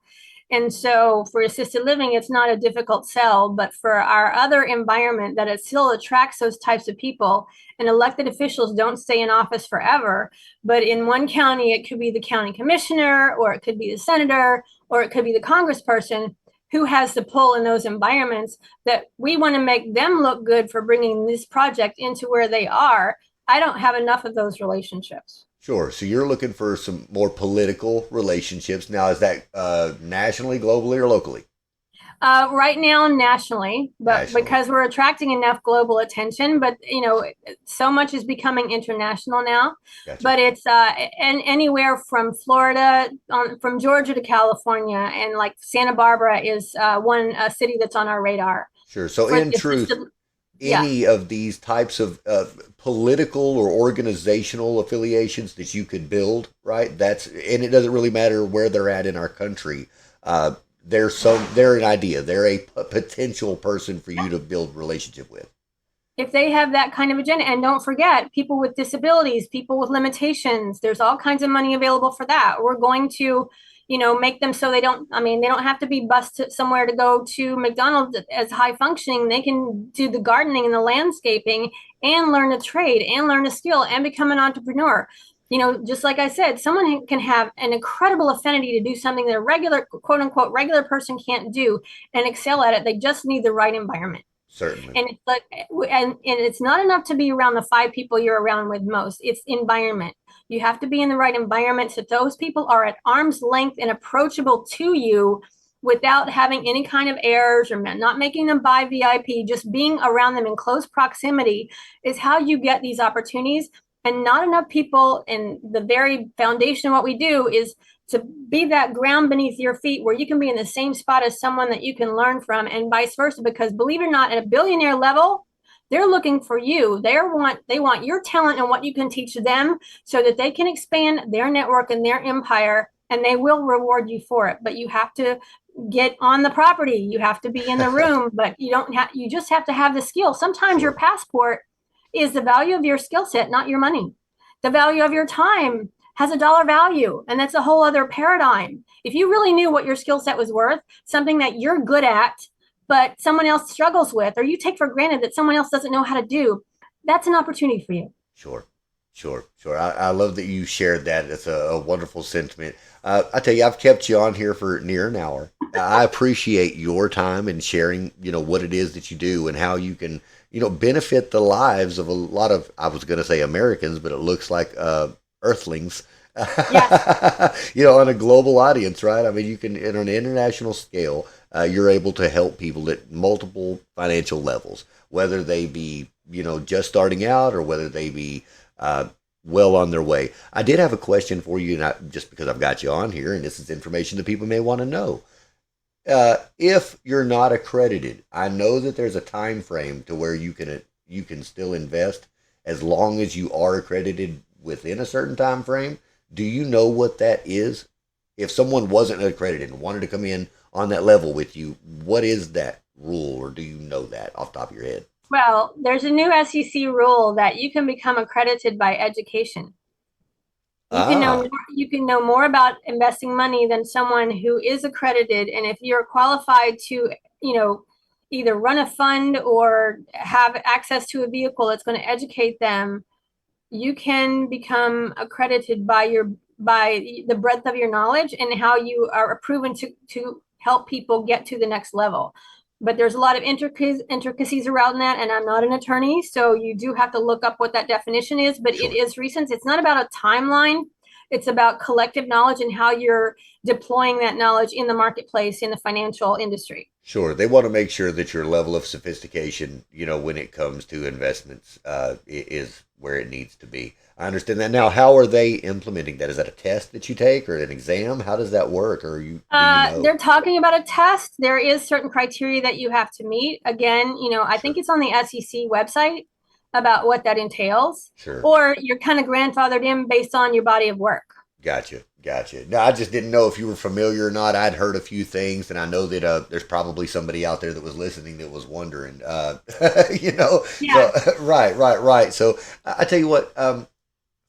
And so for assisted living, it's not a difficult sell, but for our other environment that it still attracts those types of people, and elected officials don't stay in office forever. But in one county, it could be the county commissioner, or it could be the senator, or it could be the congressperson who has the pull in those environments, that we want to make them look good for bringing this project into where they are. I don't have enough of those relationships. Sure. So you're looking for some more political relationships. Now, is that nationally, globally, or locally? Right now, nationally, but Nationally. because we're attracting enough global attention, but so much is becoming international now. Gotcha. But it's and anywhere from Florida, from Georgia to California, and like Santa Barbara is one city that's on our radar Sure. So, for in the assisted. truth, Yeah. any of these types of political or organizational affiliations that you could build, right? And it doesn't really matter where they're at in our country. Uh, they're an idea. They're a potential person for you to build relationship with. If they have that kind of agenda, and don't forget people with disabilities, people with limitations, there's all kinds of money available for that. We're going to make them so they don't have to be bused somewhere to go to McDonald's as high functioning. They can do the gardening and the landscaping and learn a trade and learn a skill and become an entrepreneur. Just like I said, someone can have an incredible affinity to do something that a regular, quote unquote, regular person can't do and excel at it. They just need the right environment. Certainly. And it's like, and it's not enough to be around the five people you're around with most. It's environment. You have to be in the right environment so those people are at arm's length and approachable to you, without having any kind of errors or not making them buy VIP, just being around them in close proximity is how you get these opportunities. And not enough people, and the very foundation of what we do is to be that ground beneath your feet where you can be in the same spot as someone that you can learn from, and vice versa. Because believe it or not, at a billionaire level, they're looking for you. They want your talent and what you can teach them so that they can expand their network and their empire, and they will reward you for it. But you have to get on the property. You have to be in the room, but you just have to have the skill. Sometimes your Sure. passport is the value of your skill set, not your money. The value of your time has a dollar value, and that's a whole other paradigm. If you really knew what your skill set was worth, something that you're good at, but someone else struggles with, or you take for granted that someone else doesn't know how to do, that's an opportunity for you. Sure, sure. I love that you shared that. It's a wonderful sentiment. I tell you, I've kept you on here for near an hour. I appreciate your time and sharing, what it is that you do and how you can, benefit the lives of a lot of, I was going to say Americans, but it looks like Earthlings, Yes. on a global audience, right? I mean, you can, in an international scale, you're able to help people at multiple financial levels, whether they be, just starting out or whether they be well on their way. I did have a question for you, not just because I've got you on here, and this is information that people may want to know. If you're not accredited, I know that there's a time frame to where you can still invest as long as you are accredited within a certain time frame. Do you know what that is? If someone wasn't accredited and wanted to come in on that level with you, what is that rule, or do you know that off the top of your head? Well, there's a new SEC rule that you can become accredited by education. You can know Ah, you can know more about investing money than someone who is accredited. And if you're qualified to, you know, either run a fund or have access to a vehicle that's going to educate them, you can become accredited by the breadth of your knowledge and how you are proven to help people get to the next level. But there's a lot of intricacies around that, and I'm not an attorney, so you do have to look up what that definition is. But it sure. is recent. It's not about a timeline. It's about collective knowledge and how you're deploying that knowledge in the marketplace in the financial industry. Sure. They want to make sure that your level of sophistication, when it comes to investments, is where it needs to be. I understand that. Now, how are they implementing that? Is that a test that you take or an exam? How does that work? Or do you know? They're talking about a test. There is certain criteria that you have to meet. Again, I think Sure. it's on the SEC website about what that entails, Sure. or you're kind of grandfathered in based on your body of work. Gotcha. No, I just didn't know if you were familiar or not. I'd heard a few things, and I know that there's probably somebody out there that was listening that was wondering. So Yeah. right. So I tell you what,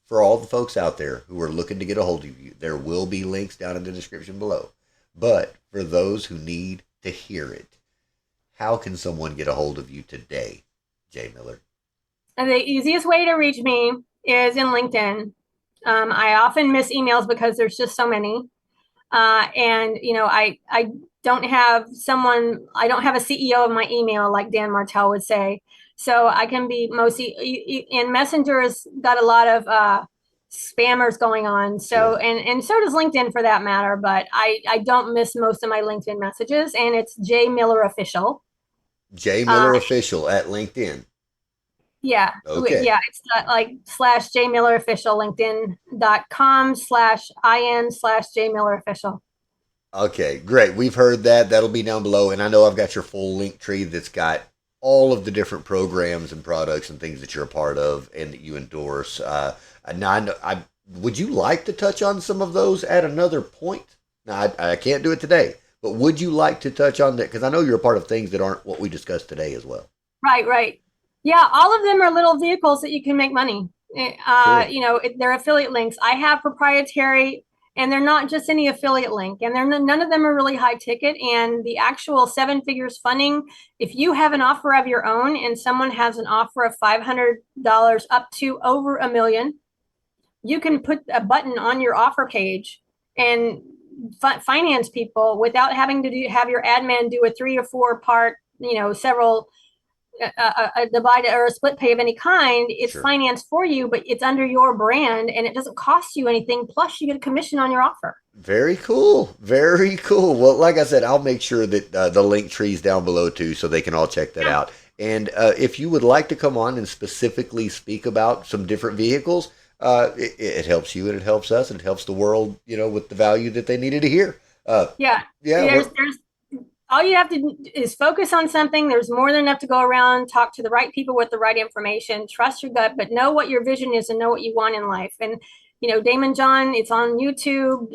for all the folks out there who are looking to get a hold of you, there will be links down in the description below. But for those who need to hear it, how can someone get a hold of you today, Jaye Miller? And the easiest way to reach me is in LinkedIn. I often miss emails because there's just so many. And I don't have a CEO of my email like Dan Martell would say. So I can be mostly in Messenger has got a lot of spammers going on. So Sure. and so does LinkedIn for that matter. But I don't miss most of my LinkedIn messages, and it's J Miller Official. Jaye Uh, Miller Official at LinkedIn. yeah, Okay. yeah, it's like slash J Miller Official, LinkedIn.com/IN/J Miller Official. Okay, great. We've heard that. That'll be down below. And I know I've got your full link tree that's got all of the different programs and products and things that you're a part of and that you endorse. Now, would you like to touch on some of those at another point? Now, I can't do it today, but would you like to touch on that? Because I know you're a part of things that aren't what we discussed today as well. Right. Yeah, all of them are little vehicles that you can make money. Cool. They're affiliate links. I have proprietary, and they're not just any affiliate link, and none of them are really high ticket. And the actual seven figures funding, if you have an offer of your own and someone has an offer of $500 up to over a million, you can put a button on your offer page and finance people without having to have your admin do a 3 or 4 part, several a divide or a split pay of any kind. It's Sure. financed for you, but it's under your brand and it doesn't cost you anything. Plus, you get a commission on your offer. Very cool. Very cool. Well, like I said, I'll make sure that the link tree's down below too, so they can all check that Yeah. out. And if you would like to come on and specifically speak about some different vehicles, it helps you and it helps us and it helps the world, with the value that they needed to hear. Uh, Yeah. yeah, There's all you have to do is focus on something. There's more than enough to go around. Talk to the right people with the right information. Trust your gut, but know what your vision is and know what you want in life. And Damon John, it's on YouTube.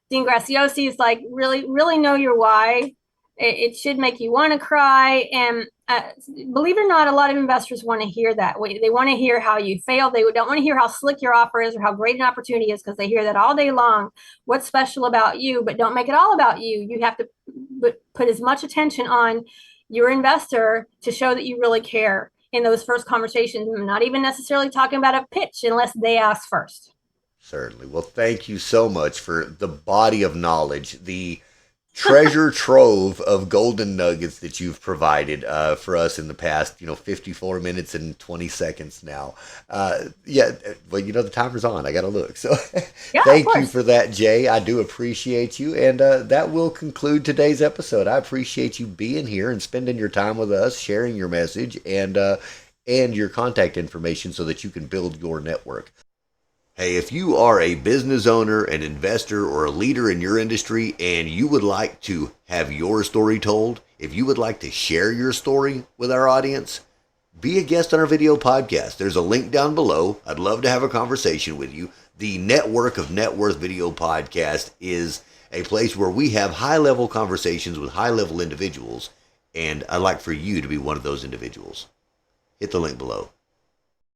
Dean Graciosi is like really know your why. It should make you want to cry. And believe it or not, a lot of investors want to hear that. They want to hear how you failed. They don't want to hear how slick your offer is or how great an opportunity is, because they hear that all day long. What's special about you? But don't make it all about you. You have to put as much attention on your investor to show that you really care in those first conversations. I'm not even necessarily talking about a pitch unless they ask first. certainly. Well, thank you so much for the body of knowledge, the treasure trove of golden nuggets that you've provided for us in the past, 54 minutes and 20 seconds now. Yeah, well, the timer's on. I got to look. So Yeah, thank you for that, Jay. I do appreciate you. And that will conclude today's episode. I appreciate you being here and spending your time with us, sharing your message and your contact information so that you can build your network. Hey, if you are a business owner, an investor, or a leader in your industry and you would like to have your story told, if you would like to share your story with our audience, be a guest on our video podcast. There's a link down below. I'd love to have a conversation with you. The Network of Networth video podcast is a place where we have high-level conversations with high-level individuals, and I'd like for you to be one of those individuals. Hit the link below.